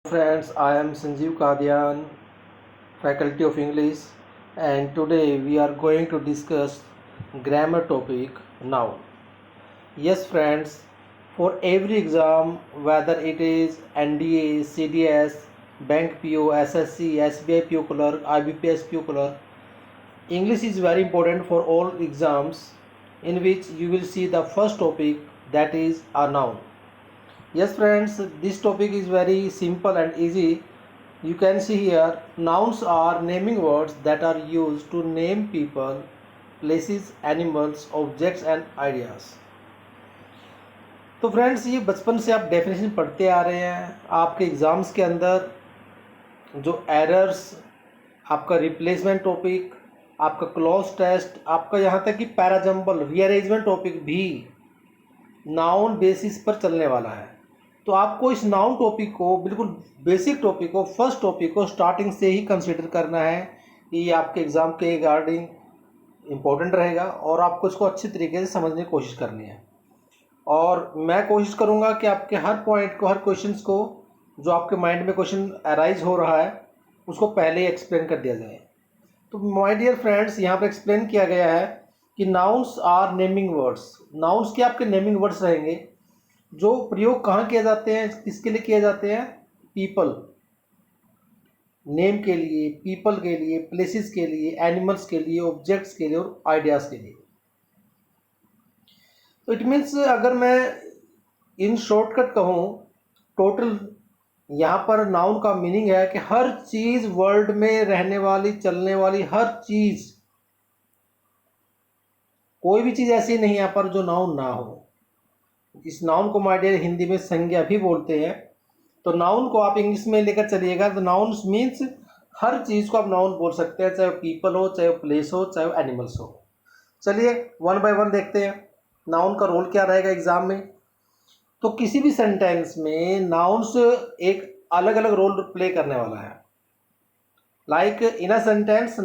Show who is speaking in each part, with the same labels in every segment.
Speaker 1: Friends, I am Sanjeev Kadian, Faculty of English, and today we are going to discuss grammar topic now. Yes, friends, for every exam, whether it is NDA, CDS, Bank PO, SSC, SBI PO clerk, IBPS PO clerk, English is very important for all exams, in which you will see the first topic, that is a noun. Yes friends, this topic is very simple and easy. You can see here, nouns are naming words that are used to name people, places, animals, objects and ideas. तो friends, ये बचपन से आप definition पढ़ते आ रहे हैं. आपके exams के अंदर जो एरर्स, आपका रिप्लेसमेंट टॉपिक, आपका क्लॉज टेस्ट, आपका यहाँ तक कि पैराजम्बल रीअरेंजमेंट टॉपिक भी नाउन बेसिस पर चलने वाला है. तो आपको इस नाउन टॉपिक को, बिल्कुल बेसिक टॉपिक को, फर्स्ट टॉपिक को स्टार्टिंग से ही कंसीडर करना है. ये आपके एग्ज़ाम के रिगार्डिंग इम्पोर्टेंट रहेगा और आपको इसको अच्छी तरीके से समझने की कोशिश करनी है. और मैं कोशिश करूँगा कि आपके हर पॉइंट को, हर क्वेश्चंस को, जो आपके माइंड में क्वेश्चन अराइज हो रहा है, उसको पहले ही एक्सप्लेन कर दिया जाए. तो माय डियर फ्रेंड्स, यहाँ पर एक्सप्लेन किया गया है कि nouns are naming words. Nouns के आपके नेमिंग वर्ड्स रहेंगे जो प्रयोग कहाँ किए जाते हैं, किसके लिए किए जाते हैं. पीपल, नेम के लिए, पीपल के लिए, प्लेसेस के लिए, एनिमल्स के लिए, ऑब्जेक्ट्स के लिए और आइडियाज़ के लिए. तो इट मीन्स, अगर मैं इन शॉर्टकट कहूँ, टोटल यहाँ पर नाउन का मीनिंग है कि हर चीज़, वर्ल्ड में रहने वाली, चलने वाली हर चीज़, कोई भी चीज़ ऐसी नहीं यहाँ पर जो नाउन ना हो. इस नाउन को माय डियर हिंदी में संज्ञा भी बोलते हैं. तो नाउन को आप इंग्लिश में लेकर चलिएगा तो नाउन मीन्स हर चीज़ को आप नाउन बोल सकते हैं, चाहे वो पीपल हो, चाहे वो प्लेस हो, चाहे वो एनिमल्स हो. चलिए वन बाय वन देखते हैं नाउन का रोल क्या रहेगा एग्जाम में. तो किसी भी सेंटेंस में नाउन्स एक अलग अलग रोल प्ले करने वाला है. Like in a sentence,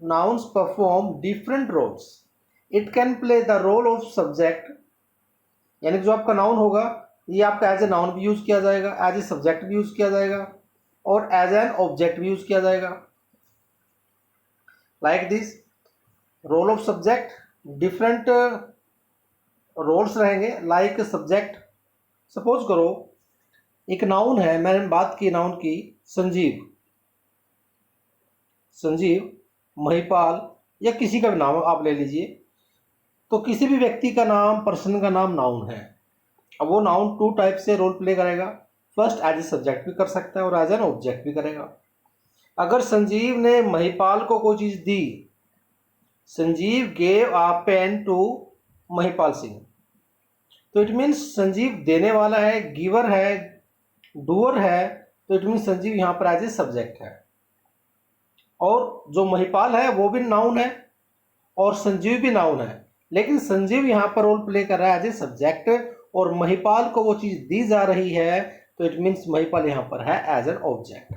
Speaker 1: nouns perform different roles. It can play the role of subject, यानी जो आपका नाउन होगा ये आपका एज ए नाउन भी यूज़ किया जाएगा, एज ए सब्जेक्ट भी यूज़ किया जाएगा और एज एन ऑब्जेक्ट भी यूज़ किया जाएगा. Like this role of subject, different roles रहेंगे. लाइक सब्जेक्ट, सपोज करो एक नाउन है, मैंने बात की नाउन की, संजीव. संजीव, महिपाल या किसी का भी नाम आप ले लीजिए. तो किसी भी व्यक्ति का नाम, पर्सन का नाम नाउन है. अब वो नाउन टू टाइप से रोल प्ले करेगा. फर्स्ट एज ए सब्जेक्ट भी कर सकता है और एज एन ऑब्जेक्ट भी करेगा. अगर संजीव ने महिपाल को कोई चीज़ दी, Sanjeev gave a pen to Mahipal Singh, तो इट मीन्स संजीव देने वाला है, गिवर है, डूअर है. तो इट मीन्स संजीव यहाँ पर एज ए सब्जेक्ट है. और जो महिपाल है वो भी नाउन है और संजीव भी नाउन है, लेकिन संजीव यहाँ पर रोल प्ले कर रहा है एज ए सब्जेक्ट और महिपाल को वो चीज़ दी जा रही है. तो इट मीन्स महिपाल यहाँ पर है एज एन ऑब्जेक्ट.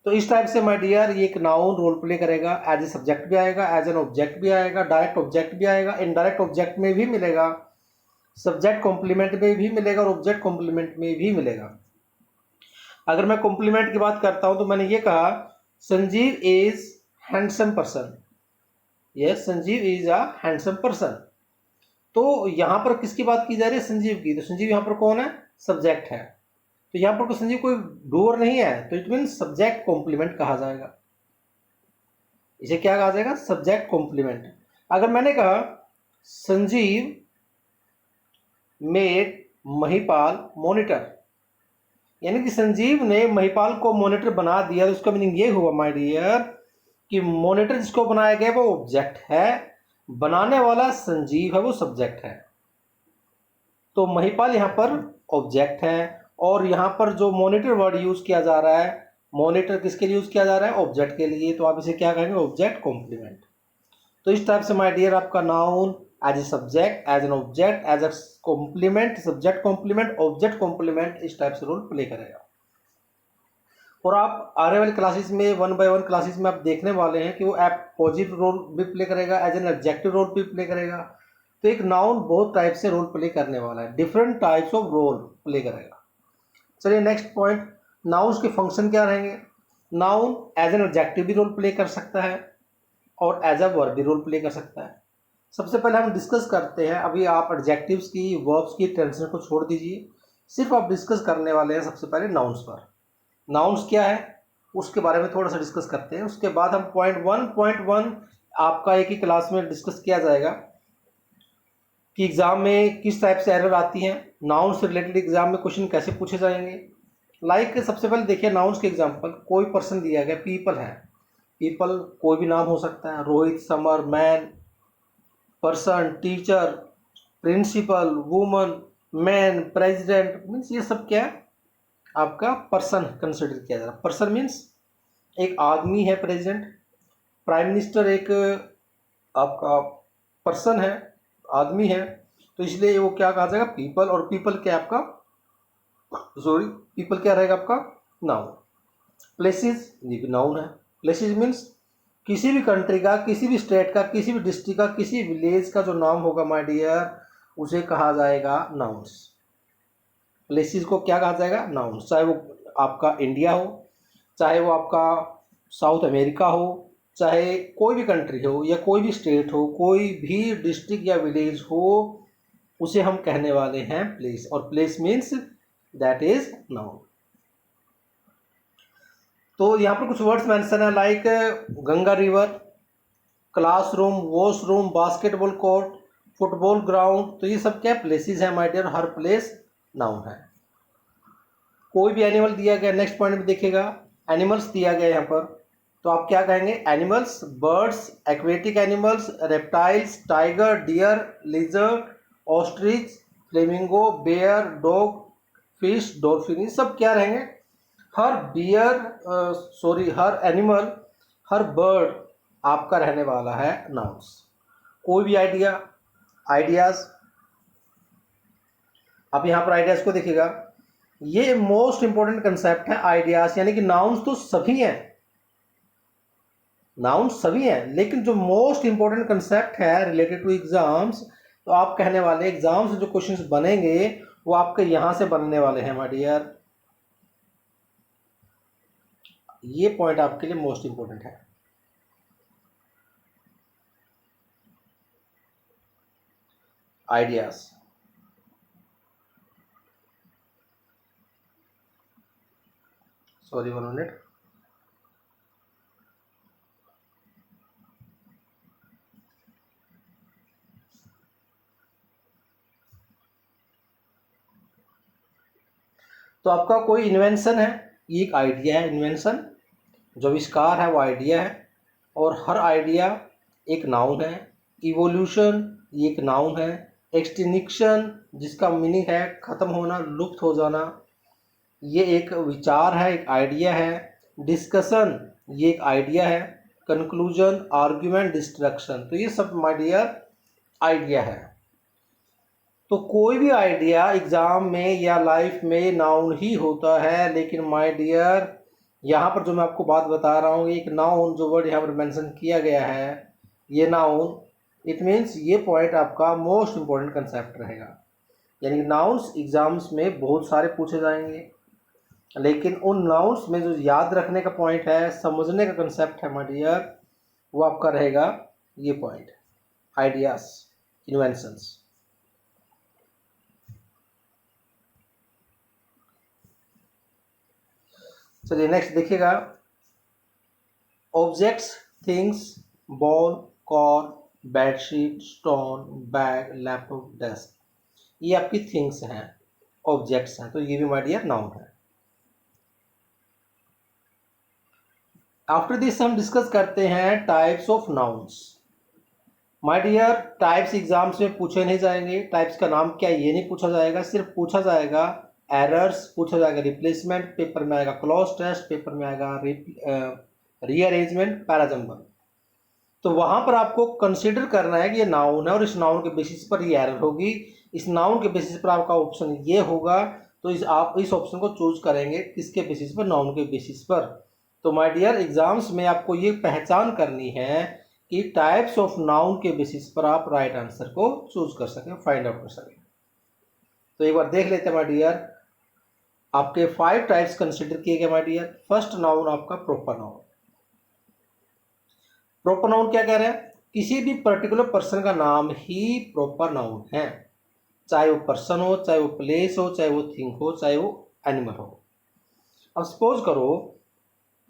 Speaker 1: तो इस टाइप से माय डियर ये एक नाउन रोल प्ले करेगा. एज ए सब्जेक्ट भी आएगा, एज एन ऑब्जेक्ट भी आएगा, डायरेक्ट ऑब्जेक्ट भी आएगा, इनडायरेक्ट ऑब्जेक्ट में भी मिलेगा, सब्जेक्ट कॉम्प्लीमेंट में भी मिलेगा और ऑब्जेक्ट कॉम्प्लीमेंट में भी मिलेगा. अगर मैं कॉम्प्लीमेंट की बात करता हूँ तो मैंने ये कहा, Sanjeev is handsome person. Yes, Sanjeev is a handsome person. तो यहाँ पर किसकी बात की जा रही है? संजीव की. तो संजीव यहाँ पर कौन है? सब्जेक्ट है. तो यहाँ पर संजीव कोई डूअर नहीं है, तो इट मीन सब्जेक्ट कॉम्प्लीमेंट कहा जाएगा. इसे क्या कहा जाएगा? Subject complement. अगर मैंने कहा संजीव मेड महिपाल मॉनिटर, यानी कि संजीव ने महिपाल को मॉनिटर बना दिया, तो उसका मीनिंग ये हुआ माय डियर कि मॉनिटर जिसको बनाया गया वो ऑब्जेक्ट है, बनाने वाला संजीव है, वो सब्जेक्ट है. तो महिपाल यहाँ पर ऑब्जेक्ट है और यहाँ पर जो मॉनिटर वर्ड यूज किया जा रहा है, मॉनिटर किसके लिए यूज किया जा रहा है? ऑब्जेक्ट के लिए. तो आप इसे क्या कहेंगे? Object complement. तो इस टाइप से माय डियर आपका noun as a subject, as an object, as a complement, subject complement, object complement, इस टाइप से रोल प्ले करेगा. और आप आने वाली क्लासेस में, वन बाय वन क्लासेस में आप देखने वाले हैं कि वो ऐप पॉजिटिव रोल भी प्ले करेगा, एज एन एडजेक्टिव रोल भी प्ले करेगा. तो एक नाउन बहुत टाइप से रोल प्ले करने वाला है, different types of role play करेगा. चलिए नेक्स्ट पॉइंट, नाउन्स के फंक्शन क्या रहेंगे। नाउन एज एन एडजेक्टिव भी रोल प्ले कर सकता है और एज अ वर्ब भी रोल प्ले कर सकता है। सबसे पहले हम डिस्कस करते हैं, अभी आप एडजेक्टिव्स की वर्ब्स की टेंशन को छोड़ दीजिए, सिर्फ आप डिस्कस करने वाले हैं सबसे पहले नाउन्स पर। नाउन्स क्या है उसके बारे में थोड़ा सा डिस्कस करते हैं, उसके बाद हम पॉइंट 1 आपका एक ही क्लास में डिस्कस किया जाएगा कि एग्जाम में किस टाइप से एरर आती हैं, नाउन से रिलेटेड एग्जाम में क्वेश्चन कैसे पूछे जाएंगे। लाइक सबसे पहले देखिए नाउन्स के एग्जाम्पल, कोई पर्सन दिया गया, पीपल है, पीपल कोई भी नाम हो सकता है, Rohit, Samar, man, person, teacher, principal, woman, man, president, means ये सब क्या है आपका पर्सन कंसिडर किया जा रहा है। पर्सन मीन्स एक आदमी है प्रेसिडेंट, प्राइम मिनिस्टर एक आपका पर्सन है, आदमी है, तो इसलिए वो क्या कहा जाएगा पीपल, और पीपल क्या आपका पीपल क्या रहेगा आपका नाउन। प्लेसेस ये भी नाउन है, प्लेसेस मीन्स किसी भी कंट्री का, किसी भी स्टेट का, किसी भी डिस्ट्रिक्ट का, किसी विलेज का जो नाम होगा माय डियर उसे कहा जाएगा नाउन्स। प्लेसेस को क्या कहा जाएगा नाउन्स, चाहे वो आपका इंडिया हो, चाहे वो आपका साउथ अमेरिका हो, चाहे कोई भी कंट्री हो या कोई भी स्टेट हो, कोई भी डिस्ट्रिक्ट या विलेज हो, उसे हम कहने वाले हैं प्लेस, और place means that is noun. तो यहाँ पर कुछ वर्ड्स मेंशन है like Ganga river, classroom, washroom, basketball court, football ground, तो ये सब क्या प्लेसेस हैं माय डियर, हर प्लेस नाउन है। कोई भी एनिमल दिया गया, नेक्स्ट पॉइंट में देखिएगा एनिमल्स दिया गया यहाँ पर, तो आप क्या कहेंगे animals, birds, aquatic animals, reptiles, tiger, deer, lizard, ostrich, flamingo, bear, dog, fish, dolphin, ये सब क्या रहेंगे हर हर एनिमल, हर बर्ड आपका रहने वाला है नाउन्स। कोई भी आइडियाज, आप यहाँ पर आइडियाज को देखिएगा, ये मोस्ट इंपॉर्टेंट कंसेप्ट है आइडियाज, यानी कि नाउन्स तो सभी हैं, नाउन्स सभी हैं, लेकिन जो मोस्ट इंपॉर्टेंट कंसेप्ट है रिलेटेड टू एग्जाम्स, तो आप कहने वाले एग्जाम से जो क्वेश्चंस बनेंगे वो आपके यहां से बनने वाले हैं माय डियर, ये पॉइंट आपके लिए मोस्ट इंपॉर्टेंट है। आइडियाज, सॉरी 1 मिनट, तो आपका कोई इन्वेंशन है, ये एक आइडिया है, इन्वेंशन जो आविष्कार है वो आइडिया है, और हर आइडिया एक नाउन है। इवोल्यूशन ये एक नाउन है। एक्सटिंक्शन जिसका मीनिंग है खत्म होना, लुप्त हो जाना, ये एक विचार है, एक आइडिया है। डिस्कशन ये एक आइडिया है। कंक्लूजन, आर्ग्यूमेंट, डिस्ट्रक्शन, तो ये सब माय डियर आइडिया है। तो कोई भी आइडिया एग्जाम में या लाइफ में नाउन ही होता है, लेकिन माय डियर यहाँ पर जो मैं आपको बात बता रहा हूँ, एक नाउन जो वर्ड यहाँ पर मेंशन किया गया है, ये नाउन, इट मीन्स ये पॉइंट आपका मोस्ट इंपॉर्टेंट कंसेप्ट रहेगा। यानी कि नाउन्स एग्जाम्स में बहुत सारे पूछे जाएंगे, लेकिन उन नाउन्स में जो याद रखने का पॉइंट है, समझने का कंसेप्ट है माय डियर, वो आपका रहेगा ये पॉइंट, आइडियाज, इन्वेंशंस। चलिए नेक्स्ट देखिएगा, objects, things, ball, car, bedsheet, stone, bag, laptop, desk, ये आपकी थिंग्स हैं, ऑब्जेक्ट्स हैं, तो ये भी माय डियर नाउन है। आफ्टर दिस हम डिस्कस करते हैं types of nouns. My dear types exams में पूछे नहीं जाएंगे, टाइप्स का नाम क्या ये नहीं पूछा जाएगा, सिर्फ पूछा जाएगा एरर्स, पूछा जाएगा रिप्लेसमेंट, पेपर में आएगा क्लॉज टेस्ट, पेपर में आएगा रीअरेंजमेंट, पैराजम्बल। तो वहां पर आपको कंसीडर करना है कि ये नाउन है और इस नाउन के बेसिस पर ये एरर होगी, इस नाउन के बेसिस पर आपका ऑप्शन ये होगा, तो आप इस ऑप्शन को चूज करेंगे किसके बेसिस पर, नाउन के बेसिस पर। तो माय डियर एग्जाम्स में आपको ये पहचान करनी है कि टाइप्स ऑफ नाउन के बेसिस पर आप राइट आंसर को चूज कर सकें, फाइंड आउट कर सकें। तो एक बार देख लेते हैं माय डियर, आपके 5 टाइप्स कंसिडर किए गए माय डियर। फर्स्ट नाउन आपका प्रॉपर नाउन। प्रॉपर नाउन क्या कह रहे हैं? किसी भी पर्टिकुलर पर्सन का नाम ही प्रॉपर नाउन है, चाहे वो पर्सन हो, चाहे वो प्लेस हो, चाहे वो थिंग हो, चाहे वो एनिमल हो। अब सपोज करो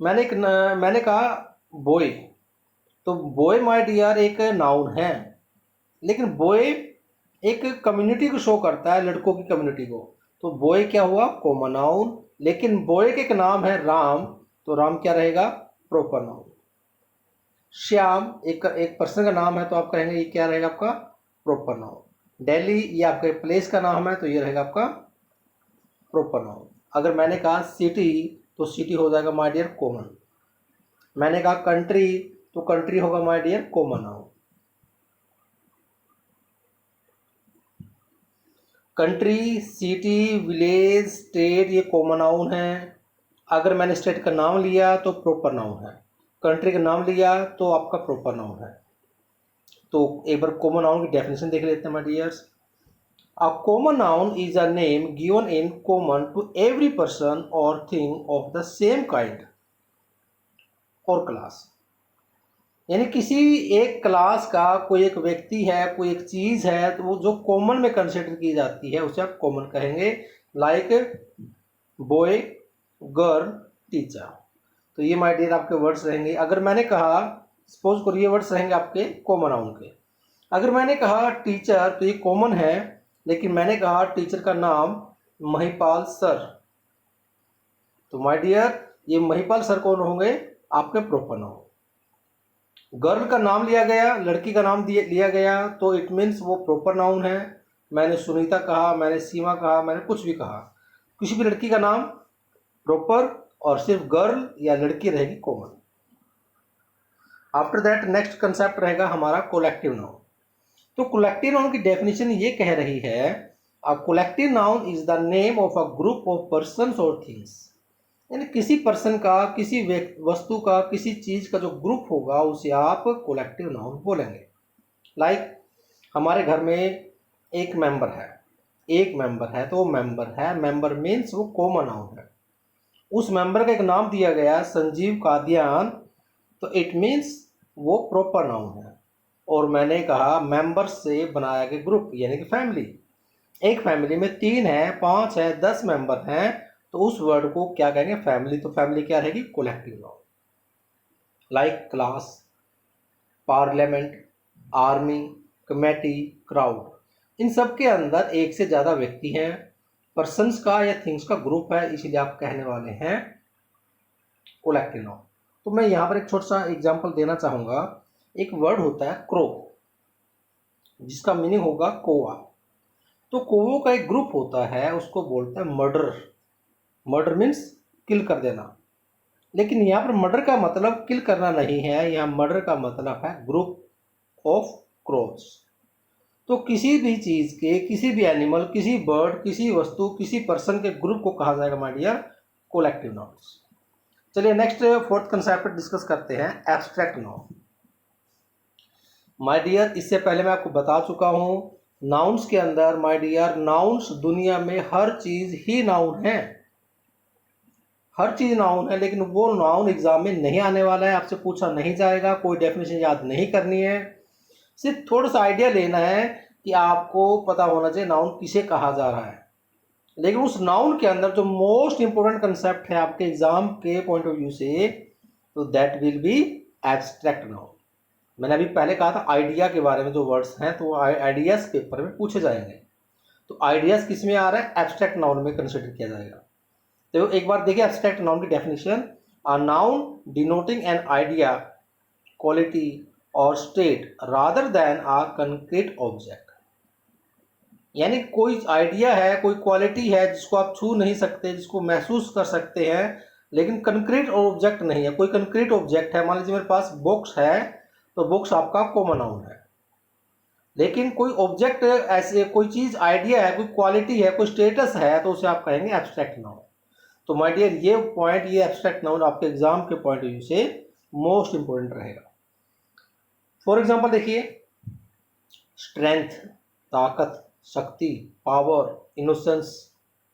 Speaker 1: मैंने कहा बॉय, तो बॉय माय डियर एक नाउन है, लेकिन बॉय एक कम्युनिटी को शो करता है, लड़कों की कम्युनिटी को, तो बॉय क्या हुआ? Common noun. लेकिन बॉय के एक नाम है राम, तो राम क्या रहेगा? Proper noun. श्याम एक पर्सन का नाम है, तो आप कहेंगे ये क्या रहेगा? आपका प्रॉपर नाउन। दिल्ली ये आपके प्लेस का नाम है, तो ये रहेगा आपका प्रॉपर नाउन। अगर मैंने कहा सिटी, तो सिटी हो जाएगा माय डियर कॉमन। मैंने कहा कंट्री, तो कंट्री होगा my dear common noun. Country, city, village, state ये कॉमन नाउन है। अगर मैंने स्टेट का नाम लिया तो प्रॉपर नाउन है, कंट्री का नाम लिया तो आपका प्रॉपर नाउन है। तो एक बार कॉमन नाउन की डेफिनेशन देख लेते हैं my dears. A common noun is a name given in common to every person or thing of the same kind or class. यानी किसी एक क्लास का कोई एक व्यक्ति है, कोई एक चीज है, तो वो जो कॉमन में कंसिडर की जाती है उसे आप कॉमन कहेंगे। Like boy, girl, teacher. तो ये माय डियर आपके वर्ड्स रहेंगे। अगर मैंने कहा, सपोज करो ये वर्ड्स रहेंगे आपके कॉमन नाउन के। अगर मैंने कहा टीचर, तो ये कॉमन है, लेकिन मैंने कहा टीचर का नाम महिपाल सर, तो माय डियर ये महिपाल सर कौन होंगे? आपके प्रॉपर नाउन। गर्ल का नाम लिया गया, लड़की का नाम लिया गया, तो इट मीन्स वो प्रॉपर नाउन है। मैंने सुनीता कहा, मैंने सीमा कहा, मैंने कुछ भी कहा, किसी भी लड़की का नाम प्रॉपर, और सिर्फ गर्ल या लड़की रहेगी common. After that next concept रहेगा हमारा कोलेक्टिव नाउन। तो कोलेक्टिव नाउन की डेफिनेशन ये कह रही है, a collective noun is the name of a group of persons or things. यानी किसी पर्सन का, किसी वस्तु का, किसी चीज का जो ग्रुप होगा उसे आप कोलेक्टिव नाउन बोलेंगे। लाइक हमारे घर में एक मेंबर है, तो वो मेंबर है, मेंबर मीन्स वो कॉमन नाउन है। उस मेंबर का एक नाम दिया गया संजीव कादियान, तो इट मीन्स वो प्रॉपर नाउन है। और मैंने कहा मेंबर से बनाया गया ग्रुप यानी कि फैमिली। एक फैमिली में 3 है, 5 है, 10 मेंबर हैं, तो उस वर्ड को क्या कहेंगे? फैमिली। तो फैमिली क्या रहेगी? Collective noun. Like class, parliament, army, committee, crowd, इन सब के अंदर एक से ज़्यादा व्यक्ति हैं, पर्सन्स का या थिंग्स का ग्रुप है, इसलिए आप कहने वाले हैं कोलेक्टिव नाउन। तो मैं यहाँ पर एक छोटा सा एग्जाम्पल देना चाहूँगा। एक वर्ड होता है क्रो, जिसका मीनिंग होगा कौवा। तो कौवों का एक ग्रुप होता है, उसको बोलते हैं मर्डर। मर्डर मीन्स किल कर देना। लेकिन यहाँ पर मर्डर का मतलब किल करना नहीं है, यहाँ मर्डर का मतलब है ग्रुप ऑफ क्रोज। तो किसी भी चीज के, किसी भी एनिमल, किसी बर्ड, किसी वस्तु, किसी पर्सन के ग्रुप को कहा जाएगा माय डियर कोलेक्टिव नाउन्स। चलिए नेक्स्ट फोर्थ कंसेप्ट डिस्कस करते हैं, एब्स्ट्रैक्ट नाउन। माय डियर इससे पहले मैं आपको बता चुका हूं, नाउन्स के अंदर माय डियर, नाउन्स दुनिया में हर चीज ही नाउन है, हर चीज नाउन है। लेकिन वो नाउन एग्जाम में नहीं आने वाला है, आपसे पूछा नहीं जाएगा, कोई डेफिनेशन याद नहीं करनी है, सिर्फ थोड़ा सा आइडिया लेना है कि आपको पता होना चाहिए नाउन किसे कहा जा रहा है। लेकिन उस नाउन के अंदर जो मोस्ट इंपोर्टेंट कंसेप्ट है आपके एग्जाम के पॉइंट ऑफ व्यू से, तो that will be abstract noun. मैंने अभी पहले कहा था आइडिया के बारे में जो वर्ड्स हैं, तो आइडियाज पेपर में पूछे जाएंगे। तो आइडियाज किस में आ रहा है? एब्स्ट्रैक्ट नाउन में कंसिडर किया जाएगा। तो एक बार देखिए एब्स्ट्रैक्ट नाउन की definition, a noun denoting an idea, quality or state rather than a concrete object. यानी कोई आइडिया है, कोई क्वालिटी है जिसको आप छू नहीं सकते, जिसको महसूस कर सकते हैं, लेकिन कंक्रीट ऑब्जेक्ट नहीं है। कोई कंक्रीट ऑब्जेक्ट है, मान लीजिए मेरे पास बॉक्स है, तो बॉक्स आपका कॉमन नाउन है। लेकिन कोई ऑब्जेक्ट ऐसे, कोई चीज आइडिया है, कोई क्वालिटी है, कोई स्टेटस है, तो उसे आप कहेंगे एब्स्ट्रैक्ट नाउन। तो माय डियर ये पॉइंट, ये एब्स्ट्रैक्ट नाउन आपके एग्जाम के पॉइंट ऑफ व्यू से मोस्ट इंपोर्टेंट रहेगा। फॉर एग्जाम्पल देखिए, स्ट्रेंथ ताकत, शक्ति, पावर, इनोसेंस,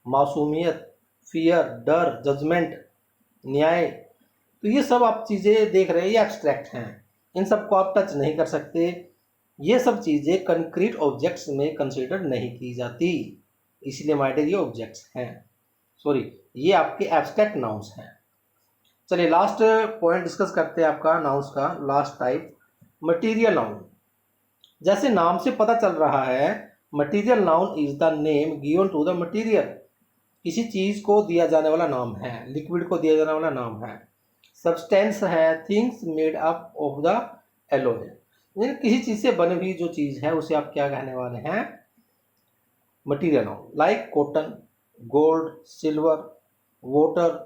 Speaker 1: मासूमियत, फियर, डर, जजमेंट, न्याय। तो ये सब आप चीज़ें देख रहे हैं, ये एब्स्ट्रैक्ट हैं, इन सब को आप टच नहीं कर सकते। ये सब चीज़ें कंक्रीट ऑब्जेक्ट्स में कंसिडर नहीं की जाती, इसलिए माय डियर ये ऑब्जेक्ट्स हैं, सॉरी ये आपके एब्स्ट्रैक्ट नाउन्स हैं। चलिए लास्ट पॉइंट डिस्कस करते हैं आपका नाउन्स का लास्ट टाइप, मटीरियल नाउन। जैसे नाम से पता चल रहा है, material noun is the name given to the material. किसी चीज़ को दिया जाने वाला नाम है, लिक्विड को दिया जाने वाला नाम है। सब्सटेंस है things made up of the alloy, यानी किसी चीज़ से बनी हुई जो चीज़ है उसे आप क्या कहने वाले हैं, material noun. Like cotton, gold, silver, water,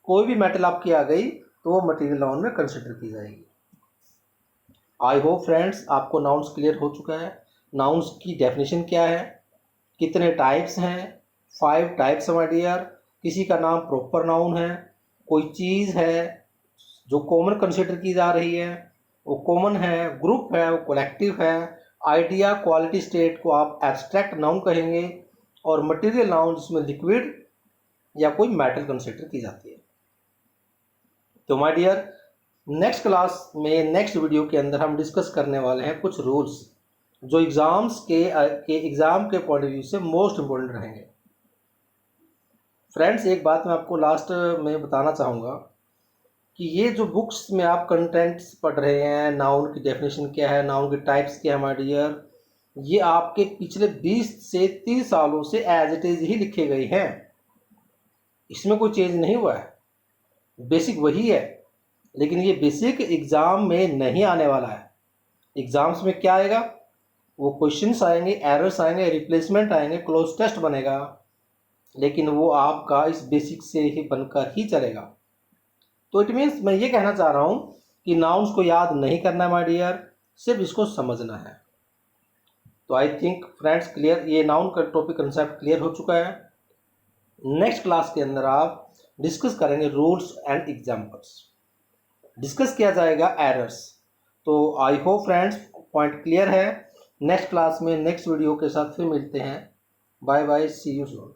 Speaker 1: कोई भी मेटल आपकी आ गई तो वो मटीरियल नाउन में कंसिडर की जाएगी। आई होप फ्रेंड्स आपको नाउन्स क्लियर हो चुका है। नाउन्स की डेफिनेशन क्या है, कितने टाइप्स हैं, 5 टाइप्स माय डियर। किसी का नाम प्रॉपर नाउन है, कोई चीज़ है जो कॉमन कंसिडर की जा रही है वो कॉमन है, ग्रुप है वो कलेक्टिव है, आइडिया क्वालिटी स्टेट को आप एब्स्ट्रैक्ट नाउन कहेंगे, और मटीरियल नाउन जिसमें लिक्विड या कोई मेटल कंसिडर की जाती है। तो माय डियर नेक्स्ट क्लास में, नेक्स्ट वीडियो के अंदर हम डिस्कस करने वाले हैं कुछ रूल्स जो एग्ज़ाम्स के एग्ज़ाम के पॉइंट ऑफ व्यू से मोस्ट इम्पोर्टेंट रहेंगे। फ्रेंड्स एक बात मैं आपको लास्ट में बताना चाहूँगा कि ये जो बुक्स में आप कंटेंट्स पढ़ रहे हैं, नाउन की डेफिनेशन क्या है, नाउन के टाइप्स क्या है माय डियर, ये आपके पिछले 20 से 30 सालों से एज इट इज़ ही लिखे गए हैं, इसमें कोई चेंज नहीं हुआ है, बेसिक वही है। लेकिन ये बेसिक एग्ज़ाम में नहीं आने वाला है। एग्ज़ाम्स में क्या आएगा, वो क्वेश्चंस आएंगे, एरर्स आएंगे, रिप्लेसमेंट आएंगे, क्लोज टेस्ट बनेगा, लेकिन वो आपका इस बेसिक से ही बनकर ही चलेगा। तो इट मीन्स मैं ये कहना चाह रहा हूँ कि नाउन्स को याद नहीं करना है माय डियर, सिर्फ इसको समझना है। तो आई थिंक फ्रेंड्स क्लियर, ये नाउन का टॉपिक कंसेप्ट क्लियर हो चुका है। नेक्स्ट क्लास के अंदर आप डिस्कस करेंगे रूल्स एंड एग्जाम्पल्स, डिस्कस किया जाएगा एरर्स। तो I hope friends point clear है। नेक्स्ट क्लास में नेक्स्ट वीडियो के साथ फिर मिलते हैं। Bye bye, see you soon.